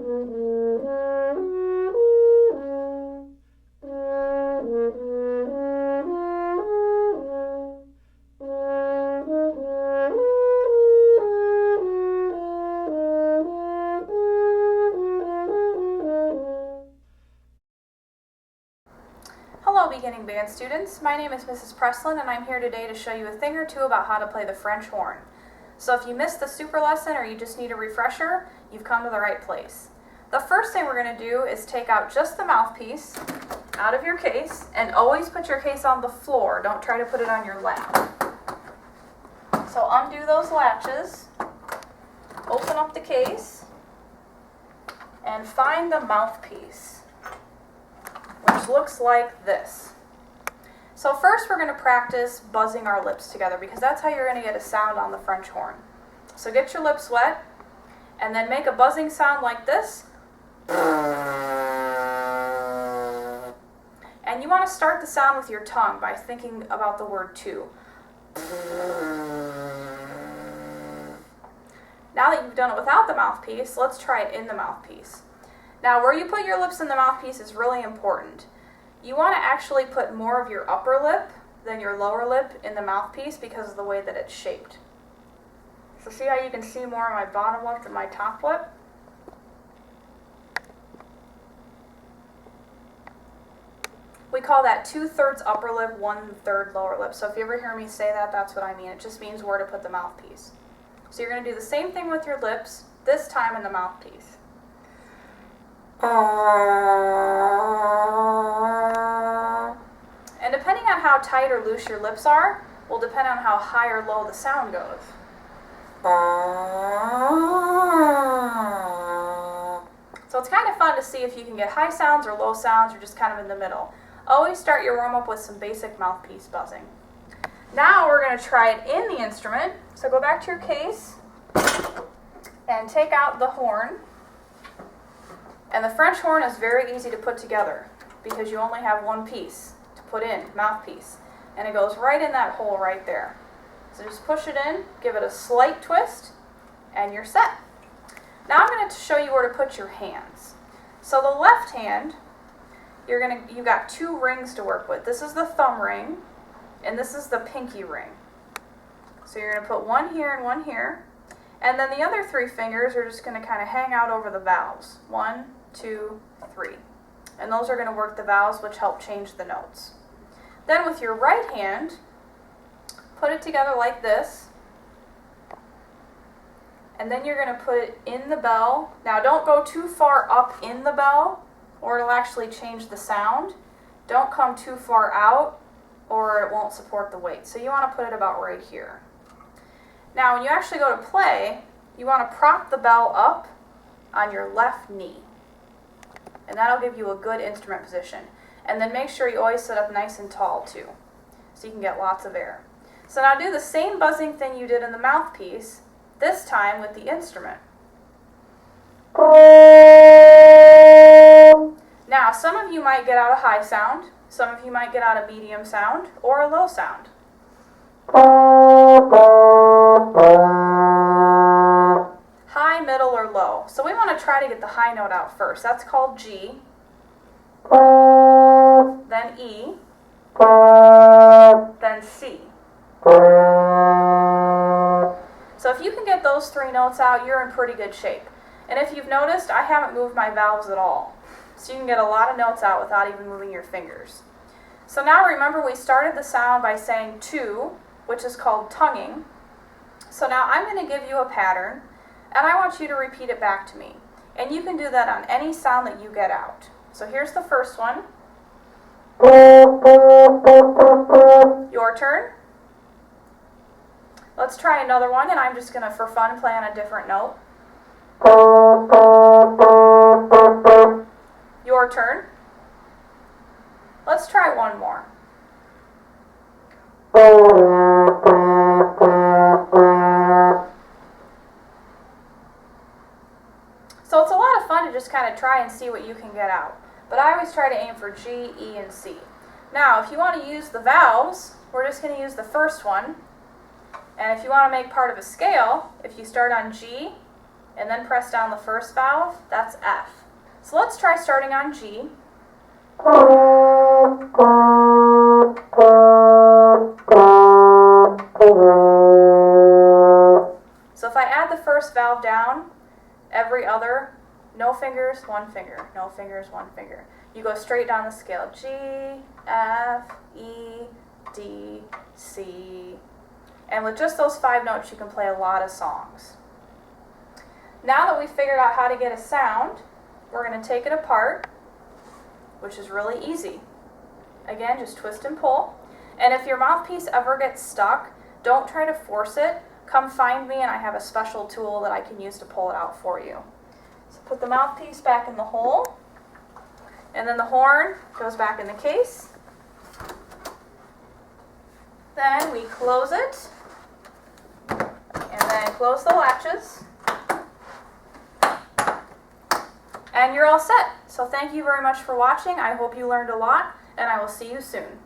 Hello beginning band students, my name is Mrs. Preslin and I'm here today to show you a thing or two about how to play the French horn. So if you missed the super lesson or you just need a refresher, you've come to the right place. The first thing we're going to do is take out just the mouthpiece out of your case, and always put your case on the floor, don't try to put it on your lap. So undo those latches, open up the case, and find the mouthpiece, which looks like this. So first we're going to practice buzzing our lips together because that's how you're going to get a sound on the French horn. So get your lips wet and then make a buzzing sound like this. And you want to start the sound with your tongue by thinking about the word to. Now that you've done it without the mouthpiece, let's try it in the mouthpiece. Now, where you put your lips in the mouthpiece is really important. You want to actually put more of your upper lip than your lower lip in the mouthpiece because of the way that it's shaped. So see how you can see more of my bottom lip than my top lip? We call that 2/3 upper lip, 1/3 lower lip. So if you ever hear me say that, that's what I mean. It just means where to put the mouthpiece. So you're going to do the same thing with your lips, this time in the mouthpiece. And depending on how tight or loose your lips are, will depend on how high or low the sound goes. So it's kind of fun to see if you can get high sounds or low sounds or just kind of in the middle. Always start your warm-up with some basic mouthpiece buzzing. Now we're going to try it in the instrument. So go back to your case and take out the horn. And the French horn is very easy to put together because you only have one piece to put in, mouthpiece. And it goes right in that hole right there. So just push it in, give it a slight twist, and you're set. Now I'm going to show you where to put your hands. So the left hand, you've got two rings to work with. This is the thumb ring, and this is the pinky ring. So you're going to put one here and one here. And then the other three fingers are just going to kind of hang out over the valves. 1, 2, 3. And those are going to work the valves, which help change the notes. Then with your right hand, put it together like this. And then you're going to put it in the bell. Now don't go too far up in the bell, or it'll actually change the sound. Don't come too far out, or it won't support the weight. So you want to put it about right here. Now, when you actually go to play, you want to prop the bell up on your left knee. And that'll give you a good instrument position. And then make sure you always sit up nice and tall, too, so you can get lots of air. So now do the same buzzing thing you did in the mouthpiece, this time with the instrument. Now, some of you might get out a high sound, some of you might get out a medium sound, or a low sound. High, middle, or low. So we want to try to get the high note out first. That's called G, then E, then C. So if you can get those three notes out, you're in pretty good shape. And if you've noticed, I haven't moved my valves at all. So you can get a lot of notes out without even moving your fingers. So now remember, we started the sound by saying to, which is called tonguing. So now I'm going to give you a pattern, and I want you to repeat it back to me. And you can do that on any sound that you get out. So here's the first one. Your turn. Let's try another one, and I'm just going to, for fun, play on a different note. Your turn. Let's try one more. So it's a lot of fun to just kind of try and see what you can get out. But I always try to aim for G, E, and C. Now, if you want to use the valves, we're just going to use the first one. And if you want to make part of a scale, if you start on G, and then press down the first valve, that's F. So let's try starting on G. So if I add the first valve down, every other, no fingers, one finger, no fingers, one finger. You go straight down the scale. G, F, E, D, C. And with just those 5 notes, you can play a lot of songs. Now that we've figured out how to get a sound, we're going to take it apart, which is really easy. Again, just twist and pull. And if your mouthpiece ever gets stuck, don't try to force it. Come find me and I have a special tool that I can use to pull it out for you. So put the mouthpiece back in the hole, and then the horn goes back in the case. Then we close it, and then close the latches. And you're all set. So thank you very much for watching. I hope you learned a lot, and I will see you soon.